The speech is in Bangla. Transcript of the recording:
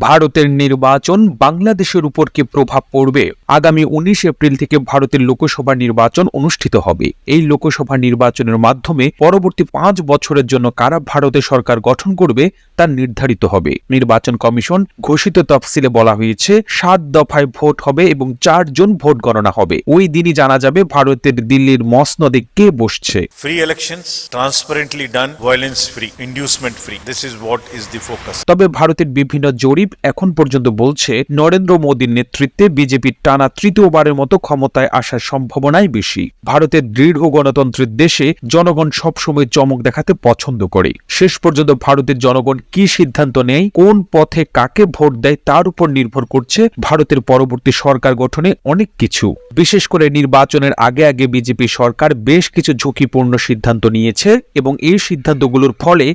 ভারতের নির্বাচন বাংলাদেশের উপর কি প্রভাব পড়বে? আগামী 19 এপ্রিল থেকে ভারতের লোকসভা নির্বাচন অনুষ্ঠিত হবে। এই লোকসভা নির্বাচনের মাধ্যমে পরবর্তী 5 বছরের জন্য কারা ভারতের সরকার গঠন করবে তা নির্ধারিত হবে। নির্বাচন কমিশন ঘোষিত তফসিলে বলা হয়েছে 7 দফায় ভোট হবে এবং 4 জন ভোট গণনা হবে। ওই দিনই জানা যাবে ভারতের দিল্লির মসনদে কে বসছে। Free elections, transparently done, violence free, inducement free. This is what is the focus. তবে ভারতের বিভিন্ন জরিপ এখন পর্যন্ত বলছে নরেন্দ্র মোদীর নেতৃত্বে বিজেপির টানা তৃতীয়বারের মতো ক্ষমতায় আসার সম্ভাবনাই বেশি। ভারতের দৃঢ় গণতন্ত্রের দেশে জনগণ সবসময় চমক দেখাতে পছন্দ করে। শেষ পর্যন্ত ভারতের জনগণ কি সিদ্ধান্ত নেয়, কোন পথে কাকে ভোট দেয় তার উপর নির্ভর করছে ভারতের পরবর্তী সরকার গঠনে অনেক কিছু। বিশেষ করে নির্বাচনের আগে আগে বিজেপি সরকার বেশ কিছু ঝুঁকিপূর্ণ সিদ্ধান্ত নিয়েছে এবং এই সিদ্ধান্তগুলোর ফলে